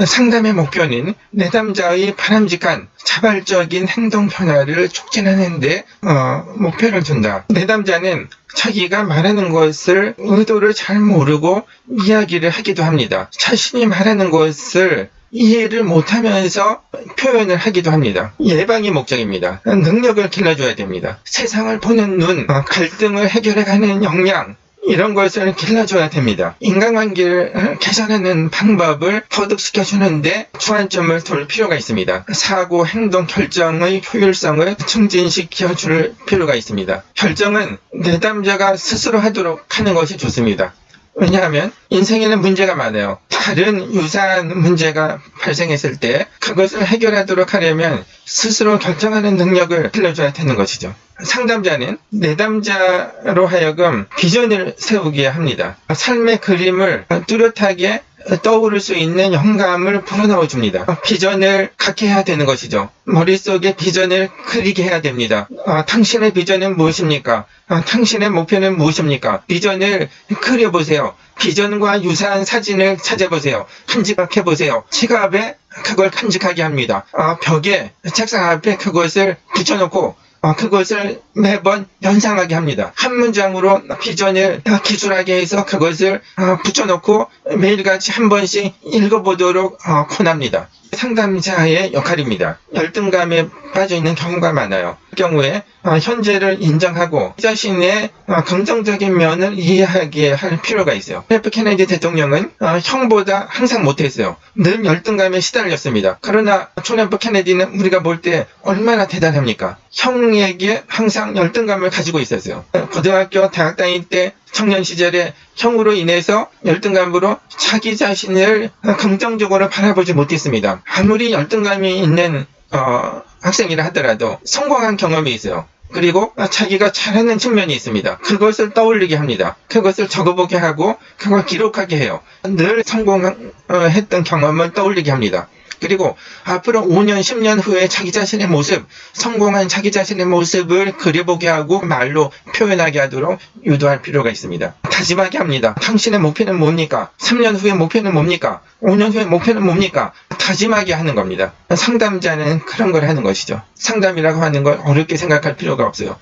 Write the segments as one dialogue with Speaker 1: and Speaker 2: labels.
Speaker 1: 상담의 목표는 내담자의 바람직한 자발적인 행동 변화를 촉진하는 데 목표를 둔다. 내담자는 자기가 말하는 것을 의도를 잘 모르고 이야기를 하기도 합니다. 자신이 말하는 것을 이해를 못하면서 표현을 하기도 합니다. 예방이 목적입니다. 능력을 길러줘야 됩니다. 세상을 보는 눈, 갈등을 해결해가는 역량, 이런 것을 길러줘야 됩니다. 인간관계를 개선하는 방법을 터득시켜주는데 주안점을 둘 필요가 있습니다. 사고, 행동, 결정의 효율성을 증진시켜줄 필요가 있습니다. 결정은 내담자가 스스로 하도록 하는 것이 좋습니다. 왜냐하면 인생에는 문제가 많아요. 다른 유사한 문제가 발생했을 때 그것을 해결하도록 하려면 스스로 결정하는 능력을 길러줘야 되는 것이죠. 상담자는 내담자로 하여금 비전을 세우게 합니다. 삶의 그림을 뚜렷하게 떠오를 수 있는 영감을 불어넣어 줍니다. 비전을 갖게 해야 되는 것이죠. 머릿속에 비전을 그리게 해야 됩니다. 당신의 비전은 무엇입니까? 당신의 목표는 무엇입니까? 비전을 그려보세요. 비전과 유사한 사진을 찾아보세요. 간직해보세요. 지갑에 그걸 간직하게 합니다. 벽에, 책상 앞에 그것을 붙여놓고 그것을 매번 연상하게 합니다. 한 문장으로 비전을 기술하게 해서 그것을 붙여놓고 매일같이 한 번씩 읽어보도록 권합니다. 상담자의 역할입니다. 열등감에 빠져있는 경우가 많아요. 그 경우에 현재를 인정하고 자신의 긍정적인 면을 이해하게 할 필요가 있어요. F 케네디 대통령은 형보다 항상 못했어요. 늘 열등감에 시달렸습니다. 그러나 존 F 케네디는 우리가 볼 때 얼마나 대단합니까? 형에게 항상 열등감을 가지고 있었어요. 고등학교, 대학 다닐 때 청년 시절에 형으로 인해서 열등감으로 자기 자신을 긍정적으로 바라보지 못했습니다. 아무리 열등감이 있는 학생이라 하더라도 성공한 경험이 있어요. 그리고 자기가 잘하는 측면이 있습니다. 그것을 떠올리게 합니다. 그것을 적어보게 하고 그걸 기록하게 해요. 늘 성공했던 경험을 떠올리게 합니다. 그리고 앞으로 5년, 10년 후에 자기 자신의 모습, 성공한 자기 자신의 모습을 그려보게 하고 말로 표현하게 하도록 유도할 필요가 있습니다. 다짐하게 합니다. 당신의 목표는 뭡니까? 3년 후의 목표는 뭡니까? 5년 후의 목표는 뭡니까? 다짐하게 하는 겁니다. 상담자는 그런 걸 하는 것이죠. 상담이라고 하는 걸 어렵게 생각할 필요가 없어요.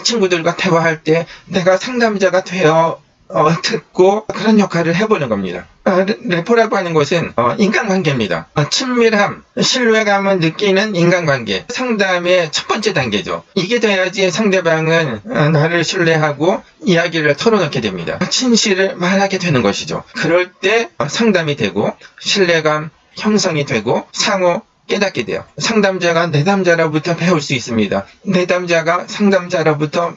Speaker 1: 친구들과 대화할 때 내가 상담자가 되어 듣고 그런 역할을 해보는 겁니다. 레포라고 하는 것은 인간관계입니다. 친밀함, 신뢰감을 느끼는 인간관계, 상담의 첫 번째 단계죠. 이게 돼야지 상대방은 나를 신뢰하고 이야기를 털어놓게 됩니다. 진실을 말하게 되는 것이죠. 그럴 때 상담이 되고 신뢰감 형성이 되고 상호 깨닫게 돼요. 상담자가 내담자로부터 배울 수 있습니다. 내담자가 상담자로부터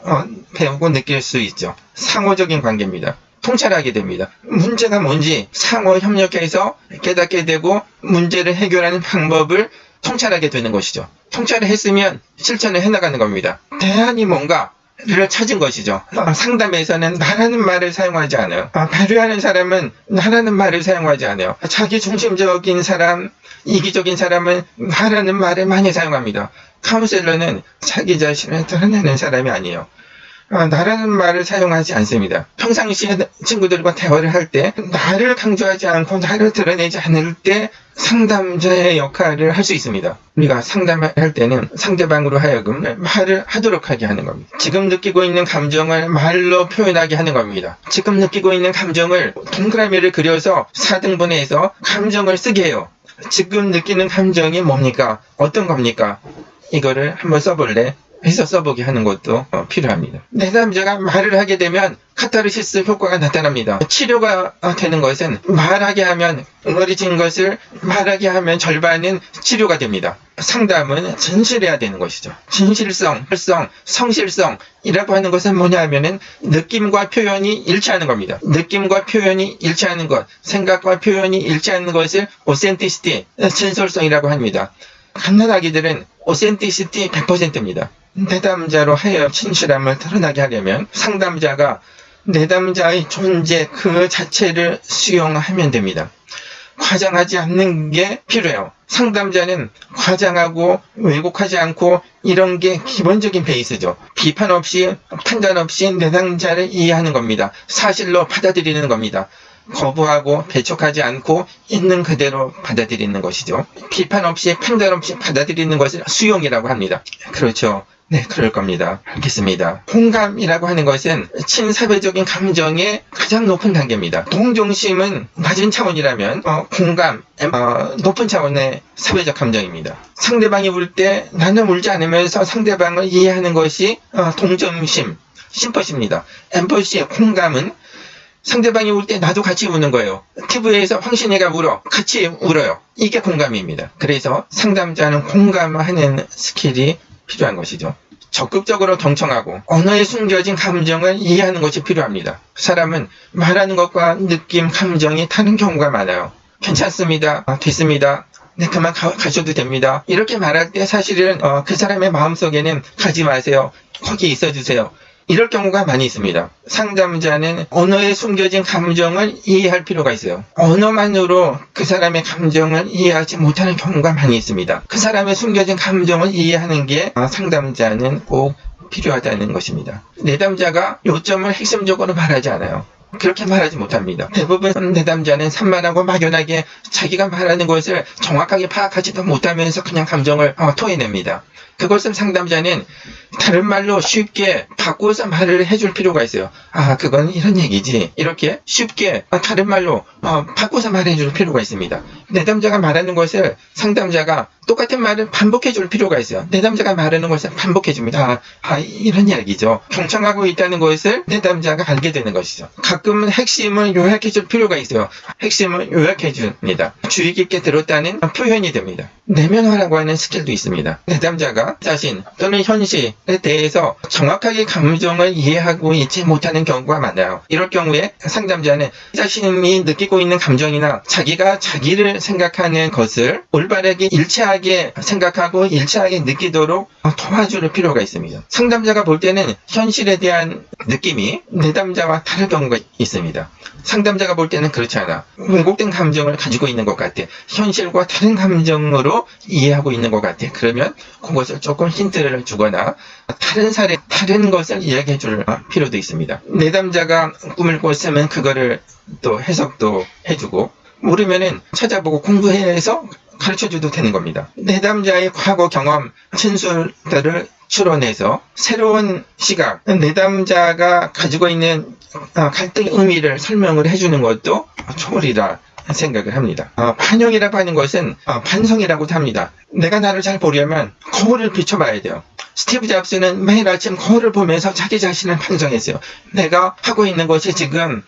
Speaker 1: 배우고 느낄 수 있죠. 상호적인 관계입니다. 통찰하게 됩니다. 문제가 뭔지 상호 협력해서 깨닫게 되고 문제를 해결하는 방법을 통찰하게 되는 것이죠. 통찰을 했으면 실천을 해나가는 겁니다. 대안이 뭔가 를 찾은 것이죠. 상담에서는 나라는 말을 사용하지 않아요. 배려하는 사람은 나라는 말을 사용하지 않아요. 자기 중심적인 사람, 이기적인 사람은 나라는 말을 많이 사용합니다. 카운셀러는 자기 자신을 드러내는 사람이 아니에요. 나라는 말을 사용하지 않습니다. 평상시에 친구들과 대화를 할 때 나를 강조하지 않고 나를 드러내지 않을 때 상담자의 역할을 할 수 있습니다. 우리가 상담할 때는 상대방으로 하여금 말을 하도록 하게 하는 겁니다. 지금 느끼고 있는 감정을 말로 표현하게 하는 겁니다. 지금 느끼고 있는 감정을 동그라미를 그려서 4등분해서 감정을 쓰게 해요. 지금 느끼는 감정이 뭡니까? 어떤 겁니까? 이거를 한번 써볼래? 해서 써보게 하는 것도 필요합니다. 내담자가 말을 하게 되면 카타르시스 효과가 나타납니다. 치료가 되는 것은 말하게 하면 응어리진 것을 말하게 하면 절반은 치료가 됩니다. 상담은 진실해야 되는 것이죠. 진실성, 성실성이라고 하는 것은 뭐냐 하면은 느낌과 표현이 일치하는 겁니다. 느낌과 표현이 일치하는 것, 생각과 표현이 일치하는 것을 오센티시티, 진솔성이라고 합니다. 갓난아기들은 오센티시티 100%입니다. 내담자로 하여 진실함을 드러나게 하려면 상담자가 내담자의 존재 그 자체를 수용하면 됩니다. 과장하지 않는 게 필요해요. 상담자는 과장하고 왜곡하지 않고 이런 게 기본적인 베이스죠. 비판 없이 판단 없이 내담자를 이해하는 겁니다. 사실로 받아들이는 겁니다. 거부하고 배척하지 않고 있는 그대로 받아들이는 것이죠. 비판 없이 판단 없이 받아들이는 것을 수용이라고 합니다. 그렇죠. 네, 그럴 겁니다. 알겠습니다. 공감이라고 하는 것은 친사회적인 감정의 가장 높은 단계입니다. 동정심은 낮은 차원이라면 공감, 높은 차원의 사회적 감정입니다. 상대방이 울 때 나는 울지 않으면서 상대방을 이해하는 것이 동정심, 심퍼시입니다. 엠퍼시, 공감은 상대방이 울 때 나도 같이 우는 거예요. TV에서 황신이가 울어. 같이 울어요. 이게 공감입니다. 그래서 상담자는 공감하는 스킬이 필요한 것이죠. 적극적으로 경청하고 언어에 숨겨진 감정을 이해하는 것이 필요합니다. 사람은 말하는 것과 느낌, 감정이 다른 경우가 많아요. 괜찮습니다. 됐습니다. 네, 그만 가셔도 됩니다. 이렇게 말할 때 사실은 그 사람의 마음속에는 가지 마세요. 거기 있어주세요. 이럴 경우가 많이 있습니다. 상담자는 언어에 숨겨진 감정을 이해할 필요가 있어요. 언어만으로 그 사람의 감정을 이해하지 못하는 경우가 많이 있습니다. 그 사람의 숨겨진 감정을 이해하는 게 상담자는 꼭 필요하다는 것입니다. 내담자가 요점을 핵심적으로 말하지 않아요. 그렇게 말하지 못합니다. 대부분 내담자는 산만하고 막연하게 자기가 말하는 것을 정확하게 파악하지도 못하면서 그냥 감정을 토해냅니다. 그것을 상담자는 다른 말로 쉽게 바꿔서 말을 해줄 필요가 있어요. 그건 이런 얘기지. 이렇게 쉽게 다른 말로 바꿔서 말해줄 필요가 있습니다. 내담자가 말하는 것을 상담자가 똑같은 말을 반복해줄 필요가 있어요. 내담자가 말하는 것을 반복해줍니다. 이런 이야기죠. 경청하고 있다는 것을 내담자가 알게 되는 것이죠. 가끔은 핵심을 요약해줄 필요가 있어요. 핵심을 요약해줍니다. 주의 깊게 들었다는 표현이 됩니다. 내면화라고 하는 스킬도 있습니다. 내담자가 자신 또는 현실에 대해서 정확하게 감정을 이해하고 있지 못하는 경우가 많아요. 이럴 경우에 상담자는 자신이 느끼고 있는 감정이나 자기가 자기를 생각하는 것을 올바르게 일치하게 생각하고 일치하게 느끼도록 도와줄 필요가 있습니다. 상담자가 볼 때는 현실에 대한 느낌이 내담자와 다른 경우가 있습니다. 상담자가 볼 때는 그렇지 않아. 왜곡된 감정을 가지고 있는 것 같아. 현실과 다른 감정으로 이해하고 있는 것 같아. 그러면 그것을 조금 힌트를 주거나 다른 사례, 다른 것을 이야기해 줄 필요도 있습니다. 내담자가 꿈을 꿨으면 그거를 또 해석도 해주고, 모르면은 찾아보고 공부해서 가르쳐줘도 되는 겁니다. 내담자의 과거 경험, 진술들을 추론해서 새로운 시각, 내담자가 가지고 있는 갈등의 의미를 설명을 해주는 것도 좋으리라 생각을 합니다. 반영이라고 하는 것은 반성이라고도 합니다. 내가 나를 잘 보려면 거울을 비춰봐야 돼요. 스티브 잡스는 매일 아침 거울을 보면서 자기 자신을 반성했어요. 내가 하고 있는 것이 지금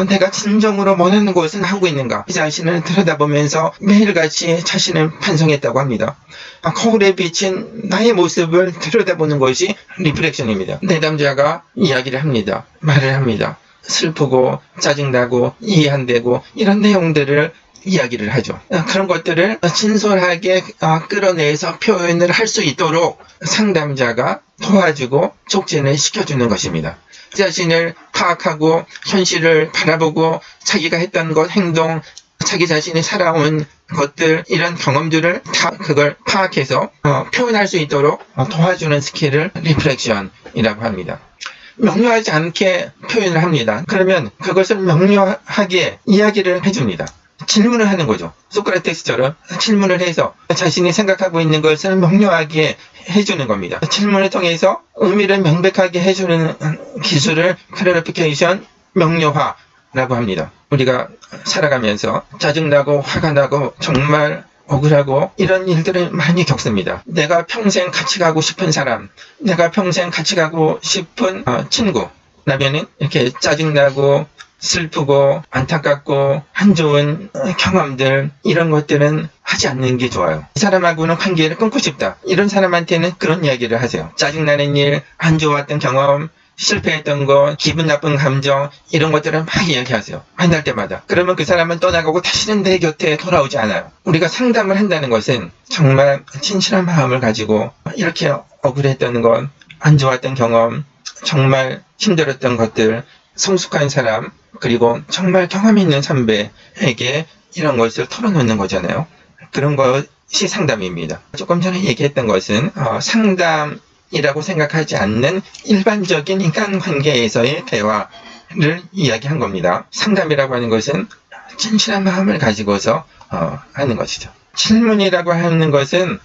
Speaker 1: 내가 진정으로 원하는 것은 하고 있는가? 이 자신을 들여다보면서 매일같이 자신을 반성했다고 합니다. 거울에 비친 나의 모습을 들여다보는 것이 리프렉션입니다. 내담자가 이야기를 합니다. 말을 합니다. 슬프고 짜증나고 이해 안 되고 이런 내용들을 이야기를 하죠. 그런 것들을 진솔하게 끌어내서 표현을 할 수 있도록 상담자가 도와주고 촉진을 시켜주는 것입니다. 자신을 파악하고 현실을 바라보고 자기가 했던 것, 행동, 자기 자신이 살아온 것들, 이런 경험들을 다 그걸 파악해서 표현할 수 있도록 도와주는 스킬을 리프렉션이라고 합니다. 명료하지 않게 표현을 합니다. 그러면 그것을 명료하게 이야기를 해줍니다. 질문을 하는 거죠. 소크라테스처럼 질문을 해서 자신이 생각하고 있는 것을 명료하게 해주는 겁니다. 질문을 통해서 의미를 명백하게 해주는 기술을 클래리피케이션, 명료화라고 합니다. 우리가 살아가면서 짜증나고 화가 나고 정말 억울하고 이런 일들을 많이 겪습니다. 내가 평생 같이 가고 싶은 사람, 내가 평생 같이 가고 싶은 친구, 라면은 이렇게 짜증나고 슬프고 안타깝고 안 좋은 경험들, 이런 것들은 하지 않는 게 좋아요. 이 사람하고는 관계를 끊고 싶다. 이런 사람한테는 그런 이야기를 하세요. 짜증나는 일, 안 좋았던 경험, 실패했던 것, 기분 나쁜 감정, 이런 것들을 막 이야기하세요. 만날 때마다. 그러면 그 사람은 떠나가고 다시는 내 곁에 돌아오지 않아요. 우리가 상담을 한다는 것은 정말 진실한 마음을 가지고 이렇게 억울했던 것, 안 좋았던 경험, 정말 힘들었던 것들, 성숙한 사람, 그리고 정말 경험 있는 선배에게 이런 것을 털어놓는 거잖아요. 그런 것이 상담입니다. 조금 전에 얘기했던 것은 상담이라고 생각하지 않는 일반적인 인간관계에서의 대화, 이야기한 겁니다. 상담이라고 하는 것은 진실한 마음을 가지고서 하는 것이죠. 질문이라고 하는 것은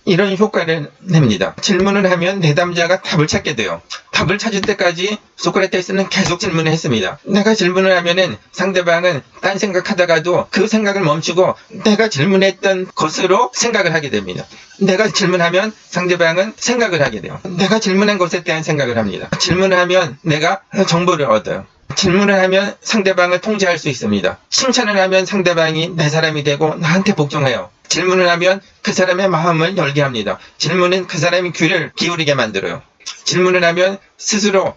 Speaker 1: 이런 효과를 냅니다. 질문을 하면 내담자가 답을 찾게 돼요. 답을 찾을 때까지 소크라테스는 계속 질문을 했습니다. 내가 질문을 하면은 상대방은 딴 생각하다가도 그 생각을 멈추고 내가 질문했던 것으로 생각을 하게 됩니다. 내가 질문하면 상대방은 생각을 하게 돼요. 내가 질문한 것에 대한 생각을 합니다. 질문을 하면 내가 정보를 얻어요. 질문을 하면 상대방을 통제할 수 있습니다. 칭찬을 하면 상대방이 내 사람이 되고 나한테 복종해요. 질문을 하면 그 사람의 마음을 열게 합니다. 질문은 그 사람의 귀를 기울이게 만들어요. 질문을 하면 스스로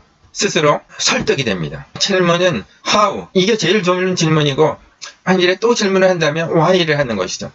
Speaker 1: 설득이 됩니다. 질문은 how, 이게 제일 좋은 질문이고, 만일에 또 질문을 한다면 why를 하는 것이죠.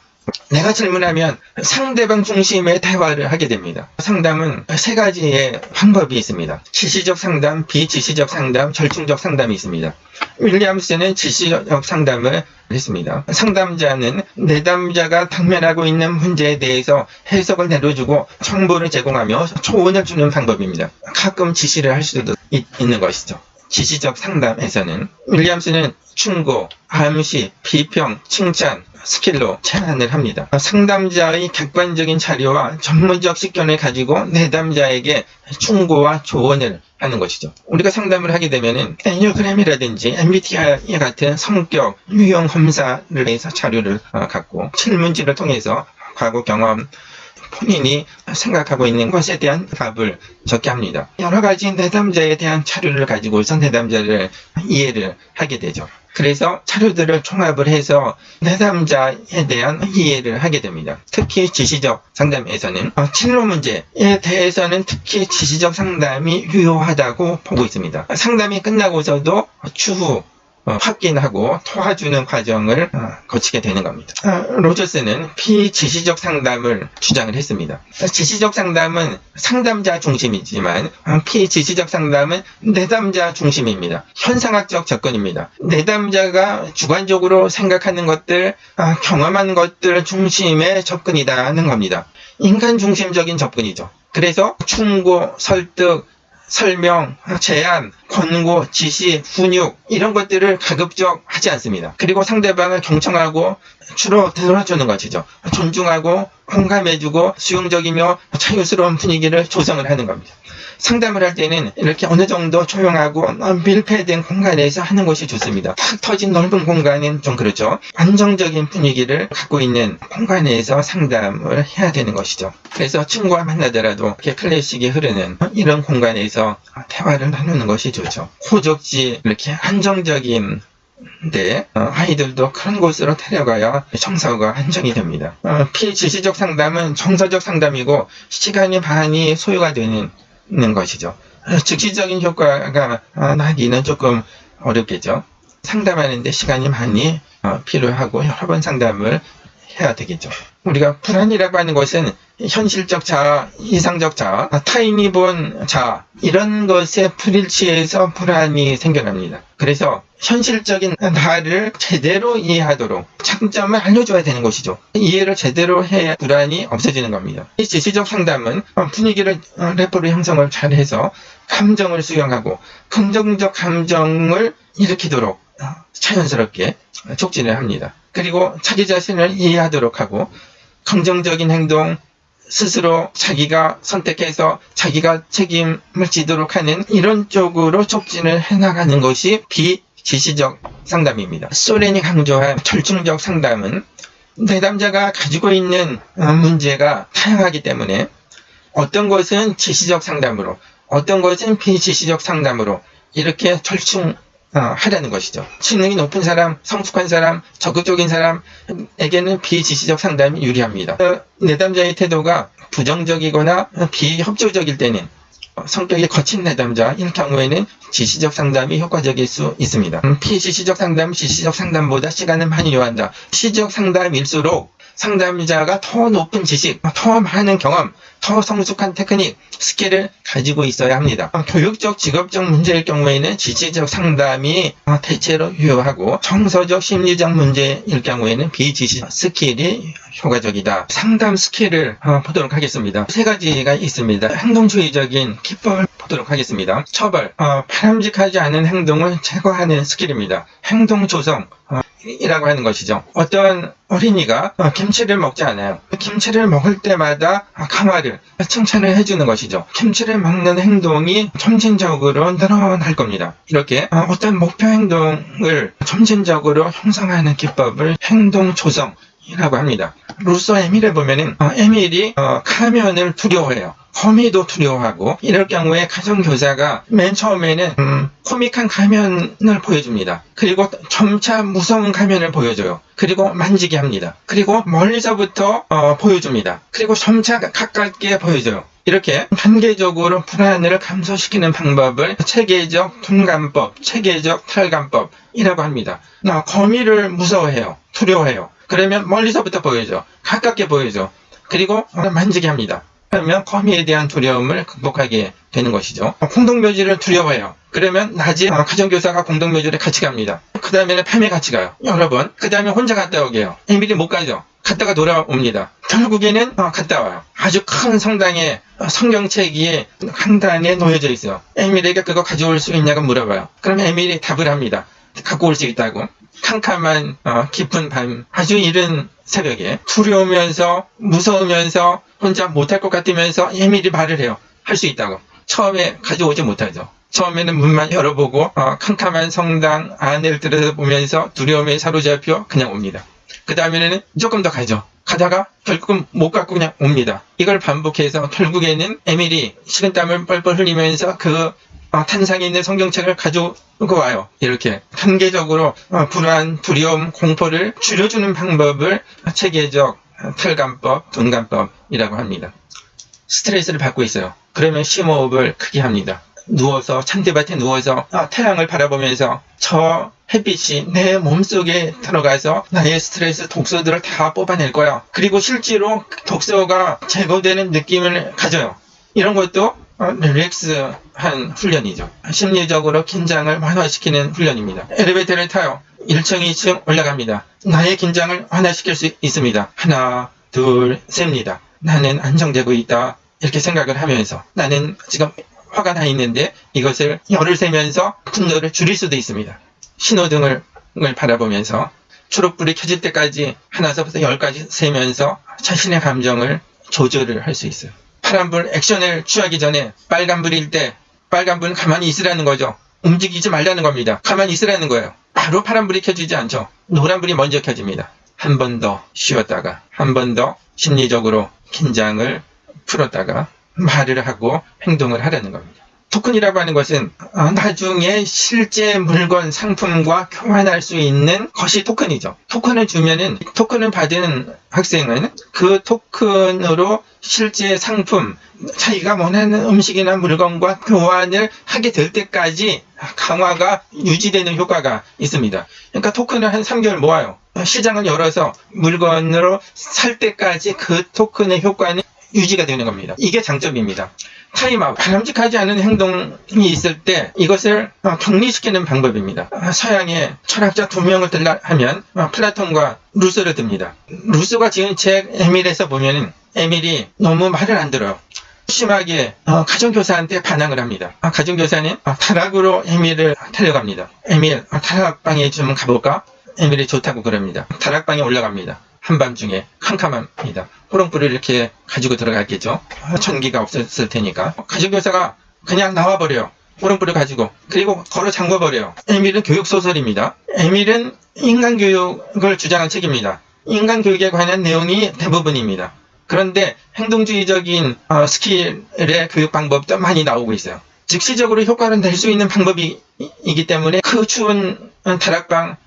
Speaker 1: 내가 질문하면 상대방 중심의 대화를 하게 됩니다. 상담은 세 가지의 방법이 있습니다. 지시적 상담, 비지시적 상담, 절충적 상담이 있습니다. 윌리엄스는 지시적 상담을 했습니다. 상담자는 내담자가 당면하고 있는 문제에 대해서 해석을 내려주고 정보를 제공하며 조언을 주는 방법입니다. 가끔 지시를 할 수도 있는 것이죠. 지시적 상담에서는 윌리엄스는 충고, 암시, 비평, 칭찬, 스킬로 제안을 합니다. 상담자의 객관적인 자료와 전문적 식견을 가지고 내담자에게 충고와 조언을 하는 것이죠. 우리가 상담을 하게 되면은 애니어그램이라든지 MBTI 같은 성격 유형 검사를 해서 자료를 갖고 질문지를 통해서 과거 경험, 본인이 생각하고 있는 것에 대한 답을 적게 합니다. 여러 가지 내담자에 대한 자료를 가지고서 내담자를 이해를 하게 되죠. 그래서 자료들을 총합을 해서 내담자에 대한 이해를 하게 됩니다. 특히 지시적 상담에서는 진로 문제에 대해서는 특히 지시적 상담이 유효하다고 보고 있습니다. 상담이 끝나고서도 추후 확인하고 도와주는 과정을 거치게 되는 겁니다. 로저스는 비지시적 상담을 주장을 했습니다. 지시적 상담은 상담자 중심이지만 비지시적 상담은 내담자 중심입니다. 현상학적 접근입니다. 내담자가 주관적으로 생각하는 것들, 경험하는 것들 중심의 접근이라는 겁니다. 인간 중심적인 접근이죠. 그래서 충고, 설득, 설명, 제안, 권고, 지시, 훈육 이런 것들을 가급적 하지 않습니다. 그리고 상대방을 경청하고 주로 들어주는 것이죠. 존중하고 공감해주고 수용적이며 자유스러운 분위기를 조성을 하는 겁니다. 상담을 할 때는 이렇게 어느 정도 조용하고 밀폐된 공간에서 하는 것이 좋습니다. 탁 터진 넓은 공간은 좀 그렇죠. 안정적인 분위기를 갖고 있는 공간에서 상담을 해야 되는 것이죠. 그래서 친구와 만나더라도 이렇게 클래식이 흐르는 이런 공간에서 대화를 나누는 것이 좋죠. 호적지 이렇게 안정적인 아이들도 그런 곳으로 데려가야 정서가 안정이 됩니다. 피지시적 상담은 정서적 상담이고 시간이 많이 소요가 되는 것이죠. 즉시적인 효과가 나기는 조금 어렵겠죠. 상담하는데 시간이 많이 필요하고 여러 번 상담을 해야 되겠죠. 우리가 불안이라고 하는 것은 현실적 자아, 이상적 자아, 타인이 본 자아 이런 것에 불일치해서 불안이 생겨납니다. 그래서 현실적인 나를 제대로 이해하도록 장점을 알려줘야 되는 것이죠. 이해를 제대로 해야 불안이 없어지는 겁니다. 이 지시적 상담은 분위기를 레포르 형성을 잘해서 감정을 수용하고 긍정적 감정을 일으키도록 자연스럽게 촉진을 합니다. 그리고 자기 자신을 이해하도록 하고 긍정적인 행동, 스스로 자기가 선택해서 자기가 책임을 지도록 하는 이런 쪽으로 촉진을 해나가는 것이 비지시적 상담입니다. 소렌이 강조한 절충적 상담은 내담자가 가지고 있는 문제가 다양하기 때문에 어떤 것은 지시적 상담으로, 어떤 것은 비지시적 상담으로 이렇게 하라는 것이죠. 지능이 높은 사람, 성숙한 사람, 적극적인 사람에게는 비지시적 상담이 유리합니다. 내담자의 태도가 부정적이거나 비협조적일 때는 성격이 거친 내담자, 이런 경우에는 지시적 상담이 효과적일 수 있습니다. 비지시적 상담, 지시적 상담보다 시간을 많이 요한다. 지시적 상담일수록 상담자가 더 높은 지식, 더 많은 경험, 더 성숙한 테크닉, 스킬을 가지고 있어야 합니다. 교육적, 직업적 문제일 경우에는 지시적 상담이 대체로 유효하고, 정서적, 심리적 문제일 경우에는 비지시 스킬이 효과적이다. 상담 스킬을 보도록 하겠습니다. 세 가지가 있습니다. 행동주의적인 기법을 보도록 하겠습니다. 처벌, 바람직하지 않은 행동을 제거하는 스킬입니다. 행동 조성, 이라고 하는 것이죠. 어떤 어린이가 김치를 먹지 않아요. 김치를 먹을 때마다 강화를, 칭찬을 해주는 것이죠. 김치를 먹는 행동이 점진적으로 늘어날 겁니다. 이렇게 어떤 목표 행동을 점진적으로 형성하는 기법을 행동 조성이라고 합니다. 루소 에밀에 보면은 에밀이 가면을 두려워해요. 거미도 두려워하고, 이럴 경우에 가정교사가 맨 처음에는 코믹한 가면을 보여줍니다. 그리고 점차 무서운 가면을 보여줘요. 그리고 만지게 합니다. 그리고 멀리서부터 보여줍니다. 그리고 점차 가깝게 보여줘요. 이렇게 단계적으로 불안을 감소시키는 방법을 체계적 둔감법, 체계적 탈감법이라고 합니다. 거미를 무서워해요. 두려워해요. 그러면 멀리서부터 보여줘. 가깝게 보여줘. 그리고 만지게 합니다. 그러면 거미에 대한 두려움을 극복하게 되는 것이죠. 공동묘지를 두려워해요. 그러면 낮에 가정교사가 공동묘지를 같이 갑니다. 그 다음에는 밤에 같이 가요. 여러 번. 그 다음에 혼자 갔다 오게요. 에밀이 못 가죠. 갔다가 돌아옵니다. 결국에는 갔다 와요. 아주 큰 성당에 성경책이 강단에 놓여져 있어요. 에밀에게 그거 가져올 수 있냐고 물어봐요. 그럼 에밀이 답을 합니다. 갖고 올 수 있다고. 캄캄한 깊은 밤, 아주 이른 새벽에 두려우면서 무서우면서 혼자 못할 것 같으면서 에밀이 말을 해요. 할 수 있다고. 처음에 가져오지 못하죠. 처음에는 문만 열어보고 캄캄한 성당 안을 들여다보면서 두려움에 사로잡혀 그냥 옵니다. 그 다음에는 조금 더 가죠. 가다가 결국은 못 갖고 그냥 옵니다. 이걸 반복해서 결국에는 에밀이 식은땀을 뻘뻘 흘리면서 그 탄상에 있는 성경책을 가져오고 와요. 이렇게 단계적으로 불안, 두려움, 공포를 줄여주는 방법을 체계적 탈감법, 둔감법이라고 합니다. 스트레스를 받고 있어요. 그러면 심호흡을 크게 합니다. 누워서 잔디밭에 누워서 태양을 바라보면서 저 햇빛이 내 몸속에 들어가서 나의 스트레스 독소들을 다 뽑아낼 거야. 그리고 실제로 독소가 제거되는 느낌을 가져요. 이런 것도 릴렉스한 훈련이죠. 심리적으로 긴장을 완화시키는 훈련입니다. 엘리베이터를 타요. 1층, 2층 올라갑니다. 나의 긴장을 완화시킬 수 있습니다. 하나, 둘, 셉니다. 나는 안정되고 있다. 이렇게 생각을 하면서 나는 지금 화가 나 있는데 이것을 열을 세면서 분노를 줄일 수도 있습니다. 신호등을 바라보면서 초록불이 켜질 때까지 하나서부터 10까지 세면서 자신의 감정을 조절을 할 수 있어요. 파란불 액션을 취하기 전에 빨간불일 때 빨간불은 가만히 있으라는 거죠. 움직이지 말라는 겁니다. 가만히 있으라는 거예요. 바로 파란불이 켜지지 않죠. 노란불이 먼저 켜집니다. 한 번 더 쉬었다가 한 번 더 심리적으로 긴장을 풀었다가 말을 하고 행동을 하라는 겁니다. 토큰이라고 하는 것은 나중에 실제 물건, 상품과 교환할 수 있는 것이 토큰이죠. 토큰을 주면은 토큰을 받은 학생은 그 토큰으로 실제 상품, 자기가 원하는 음식이나 물건과 교환을 하게 될 때까지 강화가 유지되는 효과가 있습니다. 그러니까 토큰을 한 3개월 모아요. 시장을 열어서 물건으로 살 때까지 그 토큰의 효과는 유지가 되는 겁니다. 이게 장점입니다. 타임아웃, 바람직하지 않은 행동이 있을 때 이것을 격리시키는 방법입니다. 서양의 철학자 2명을 들라 하면 플라톤과 루소를 듭니다. 루소가 지은 책 에밀에서 보면 에밀이 너무 말을 안 들어요. 심하게 가정교사한테 반항을 합니다. 가정교사는 타락으로 에밀을 데려갑니다. 에밀, 타락방에 좀 가볼까? 에밀이 좋다고 그럽니다. 다락방에 올라갑니다. 한밤중에 캄캄합니다. 호롱불을 이렇게 가지고 들어갔겠죠. 전기가 없었을 테니까. 가정교사가 그냥 나와버려요. 호롱불을 가지고. 그리고 걸어 잠궈버려요. 에밀은 교육소설입니다. 에밀은 인간교육을 주장한 책입니다. 인간교육에 관한 내용이 대부분입니다. 그런데 행동주의적인 스킬의 교육 방법도 많이 나오고 있어요. 즉시적으로 효과를 낼 수 있는 방법이기 때문에 그 추운 다락방,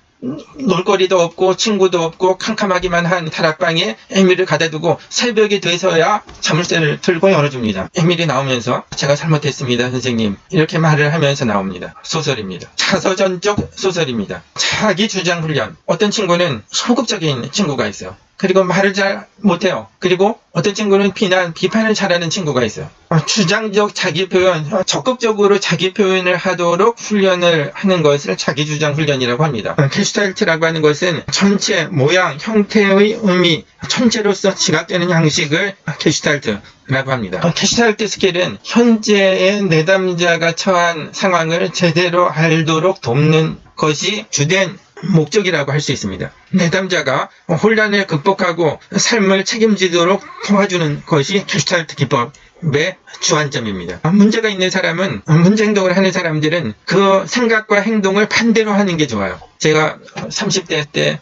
Speaker 1: 놀거리도 없고 친구도 없고 캄캄하기만 한 다락방에 에밀을 가다 두고 새벽이 돼서야 자물쇠를 들고 열어줍니다. 에밀이 나오면서 제가 잘못했습니다 선생님 이렇게 말을 하면서 나옵니다. 소설입니다. 자서전적 소설입니다. 자기 주장 훈련. 어떤 친구는 소극적인 친구가 있어요. 그리고 말을 잘 못해요. 그리고 어떤 친구는 비판을 잘하는 친구가 있어요. 주장적 자기 표현, 적극적으로 자기 표현을 하도록 훈련을 하는 것을 자기주장 훈련이라고 합니다. 게슈탈트라고 하는 것은 전체, 모양, 형태의 의미, 천체로서 지각되는 양식을 게슈탈트라고 합니다. 게슈탈트 스킬은 현재의 내담자가 처한 상황을 제대로 알도록 돕는 것이 주된 목적이라고 할 수 있습니다. 내담자가 혼란을 극복하고 삶을 책임지도록 도와주는 것이 게슈탈트 기법의 주안점입니다. 문제가 있는 사람은, 문제 행동을 하는 사람들은 그 생각과 행동을 반대로 하는 게 좋아요. 제가 30대 때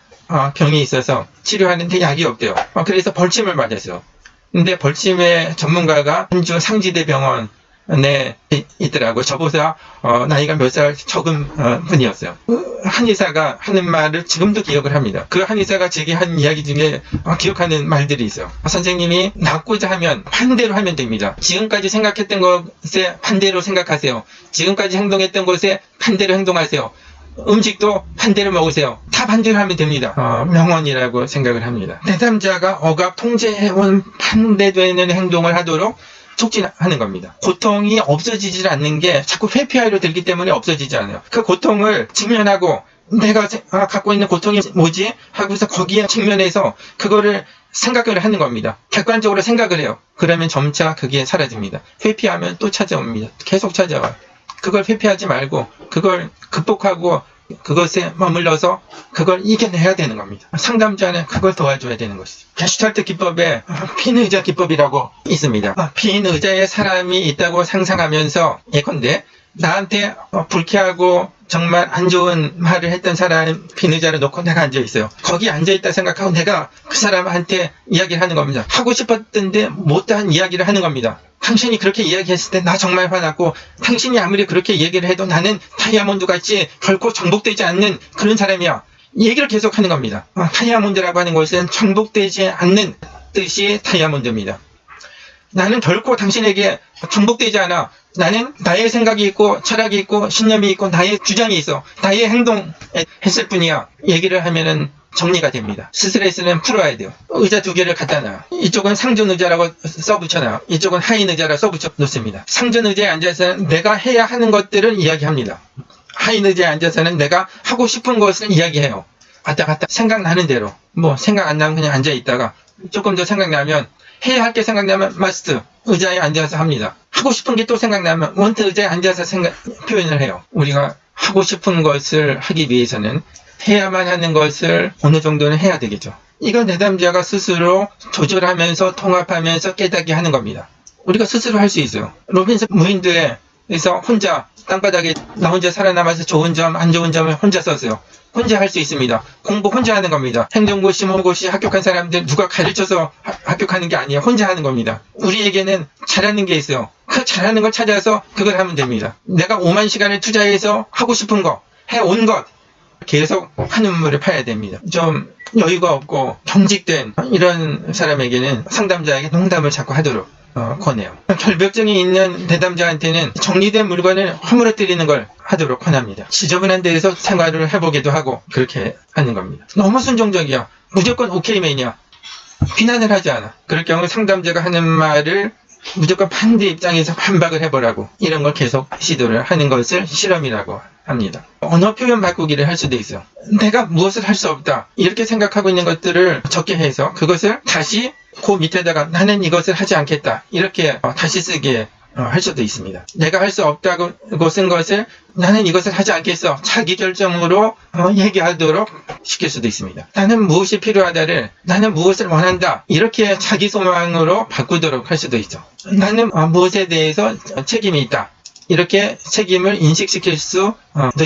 Speaker 1: 병이 있어서 치료하는데 약이 없대요. 그래서 벌침을 맞았어요. 근데 벌침의 전문가가 한주 상지대 병원에 있더라고요. 저보다 나이가 몇 살 적은 분이었어요. 한의사가 하는 말을 지금도 기억을 합니다. 그 한의사가 제게 한 이야기 중에 기억하는 말들이 있어요. 선생님이 낫고자 하면 반대로 하면 됩니다. 지금까지 생각했던 것에 반대로 생각하세요. 지금까지 행동했던 것에 반대로 행동하세요. 음식도 반대로 먹으세요. 다 반대로 하면 됩니다. 명언이라고 생각을 합니다. 내담자가 억압 통제해온 반대되는 행동을 하도록 촉진하는 겁니다. 고통이 없어지질 않는 게 자꾸 회피하려 들기 때문에 없어지지 않아요. 그 고통을 직면하고 내가 갖고 있는 고통이 뭐지? 하고서 거기에 직면해서 그거를 생각을 하는 겁니다. 객관적으로 생각을 해요. 그러면 점차 그게 사라집니다. 회피하면 또 찾아옵니다. 계속 찾아와요. 그걸 회피하지 말고 그걸 극복하고 그것에 머물러서 그걸 이겨내야 되는 겁니다. 상담자는 그걸 도와줘야 되는 것이죠. 게슈탈트 기법에 핀의자 기법이라고 있습니다. 핀의자에 사람이 있다고 상상하면서 예컨대 나한테 불쾌하고 정말 안 좋은 말을 했던 사람 핀의자를 놓고 내가 앉아있어요. 거기 앉아있다 생각하고 내가 그 사람한테 이야기를 하는 겁니다. 하고 싶었던데 못한 이야기를 하는 겁니다. 당신이 그렇게 이야기했을 때 나 정말 화났고 당신이 아무리 그렇게 얘기를 해도 나는 다이아몬드 같이 결코 정복되지 않는 그런 사람이야. 이 얘기를 계속 하는 겁니다. 다이아몬드라고 하는 것은 정복되지 않는 뜻이 다이아몬드입니다. 나는 결코 당신에게 정복되지 않아. 나는 나의 생각이 있고 철학이 있고 신념이 있고 나의 주장이 있어. 나의 행동했을 뿐이야. 얘기를 하면은 정리가 됩니다. 스트레스는 풀어야 돼요. 의자 두 개를 갖다 놔요. 이쪽은 상전 의자라고 써붙여놔요. 이쪽은 하인 의자라고 써붙여 놓습니다. 상전 의자에 앉아서는 내가 해야 하는 것들을 이야기합니다. 하인 의자에 앉아서는 내가 하고 싶은 것을 이야기해요. 왔다 갔다 생각나는 대로. 생각 안 나면 그냥 앉아있다가 조금 더 생각나면 해야 할 게 생각나면 must 의자에 앉아서 합니다. 하고 싶은 게 또 생각나면 want 의자에 앉아서 표현을 해요. 우리가 하고 싶은 것을 하기 위해서는 해야만 하는 것을 어느 정도는 해야 되겠죠. 이건 내담자가 스스로 조절하면서 통합하면서 깨닫게 하는 겁니다. 우리가 스스로 할 수 있어요. 로빈슨 무인도에서 혼자 땅바닥에 나 혼자 살아남아서 좋은 점, 안 좋은 점을 혼자 썼어요. 혼자 할 수 있습니다. 공부 혼자 하는 겁니다. 행정고시, 모의고시 합격한 사람들 누가 가르쳐서 합격하는 게 아니에요. 혼자 하는 겁니다. 우리에게는 잘하는 게 있어요. 그 잘하는 걸 찾아서 그걸 하면 됩니다. 내가 5만 시간을 투자해서 하고 싶은 거, 해온 것 계속 한우물을 파야 됩니다. 좀 여유가 없고 경직된 이런 사람에게는 상담자에게 농담을 자꾸 하도록 권해요. 결벽증이 있는 내담자한테는 정리된 물건을 허물어뜨리는 걸 하도록 권합니다. 지저분한 데에서 생활을 해보기도 하고 그렇게 하는 겁니다. 너무 순종적이야. 무조건 오케이맨이야. 비난을 하지 않아. 그럴 경우 상담자가 하는 말을 무조건 반대 입장에서 반박을 해보라고 이런 걸 계속 시도를 하는 것을 실험이라고 합니다. 언어 표현 바꾸기를 할 수도 있어요. 내가 무엇을 할 수 없다 이렇게 생각하고 있는 것들을 적게 해서 그것을 다시 그 밑에다가 나는 이것을 하지 않겠다 이렇게 다시 쓰게 할 수도 있습니다. 내가 할 수 없다고 쓴 것을 나는 이것을 하지 않겠어 자기 결정으로 얘기하도록 시킬 수도 있습니다. 나는 무엇이 필요하다를 나는 무엇을 원한다 이렇게 자기 소망으로 바꾸도록 할 수도 있죠. 나는 무엇에 대해서 책임이 있다 이렇게 책임을 인식시킬 수도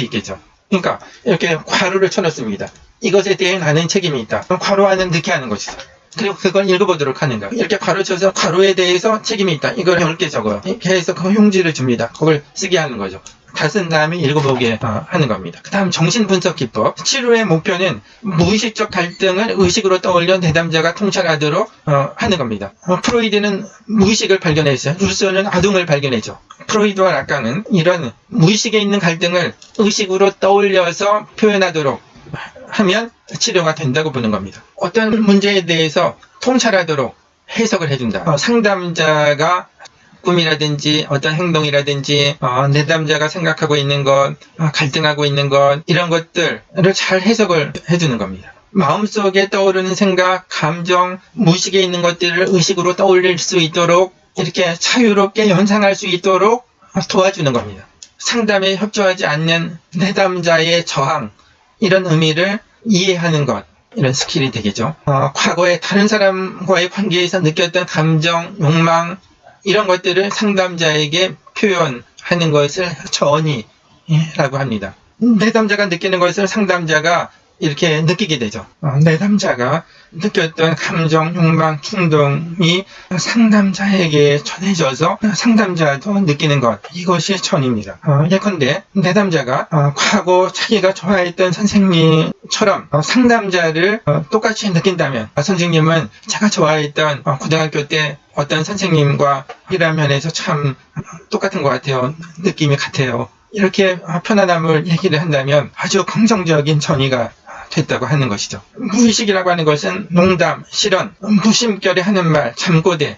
Speaker 1: 있겠죠. 그러니까 이렇게 괄호를 쳐놓습니다. 이것에 대해 나는 책임이 있다. 괄호 안은 넣게 하는 것이죠. 그리고 그걸 읽어보도록 하는 거예요. 이렇게 괄호쳐서 괄호에 대해서 책임이 있다. 이걸 10개 적어요. 이렇게 해서 그 흉지를 줍니다. 그걸 쓰게 하는 거죠. 다 쓴 다음에 읽어보게 하는 겁니다. 그 다음 정신분석 기법. 치료의 목표는 무의식적 갈등을 의식으로 떠올려 내담자가 통찰하도록 하는 겁니다. 프로이드는 무의식을 발견했어요. 루소는 아동을 발견했죠. 프로이드와 락강은 이런 무의식에 있는 갈등을 의식으로 떠올려서 표현하도록 하면 치료가 된다고 보는 겁니다. 어떤 문제에 대해서 통찰하도록 해석을 해준다. 상담자가 꿈이라든지 어떤 행동이라든지 내담자가 생각하고 있는 것, 갈등하고 있는 것, 이런 것들을 잘 해석을 해주는 겁니다. 마음속에 떠오르는 생각, 감정, 무의식에 있는 것들을 의식으로 떠올릴 수 있도록 이렇게 자유롭게 연상할 수 있도록 도와주는 겁니다. 상담에 협조하지 않는 내담자의 저항, 이런 의미를 이해하는 것, 이런 스킬이 되겠죠. 과거에 다른 사람과의 관계에서 느꼈던 감정, 욕망, 이런 것들을 상담자에게 표현하는 것을 전이라고 합니다. 내담자가 느끼는 것을 상담자가 이렇게 느끼게 되죠. 내담자가 느꼈던 감정, 욕망, 충동이 상담자에게 전해져서 상담자도 느끼는 것, 이것이 전입니다. 예컨대 내담자가 과거 자기가 좋아했던 선생님처럼 상담자를 똑같이 느낀다면, 선생님은 제가 좋아했던 고등학교 때 어떤 선생님과 이런 면에서 참 똑같은 것 같아요. 느낌이 같아요. 이렇게 편안함을 얘기를 한다면 아주 긍정적인 전이가 됐다고 하는 것이죠. 무의식이라고 하는 것은 농담, 실언, 무심결에 하는 말, 잠꼬대에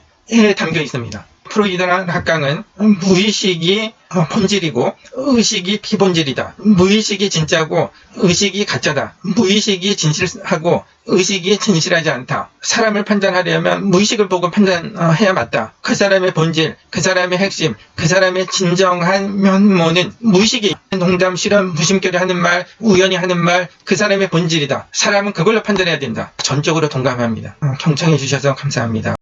Speaker 1: 담겨 있습니다. 프로이드나 락강은 무의식이 본질이고 의식이 비본질이다. 무의식이 진짜고 의식이 가짜다. 무의식이 진실하고 의식이 진실하지 않다. 사람을 판단하려면 무의식을 보고 판단해야 맞다. 그 사람의 본질, 그 사람의 핵심, 그 사람의 진정한 면모는 무의식이 농담, 실언, 무심결에 하는 말, 우연히 하는 말, 그 사람의 본질이다. 사람은 그걸로 판단해야 된다. 전적으로 동감합니다. 경청해 주셔서 감사합니다.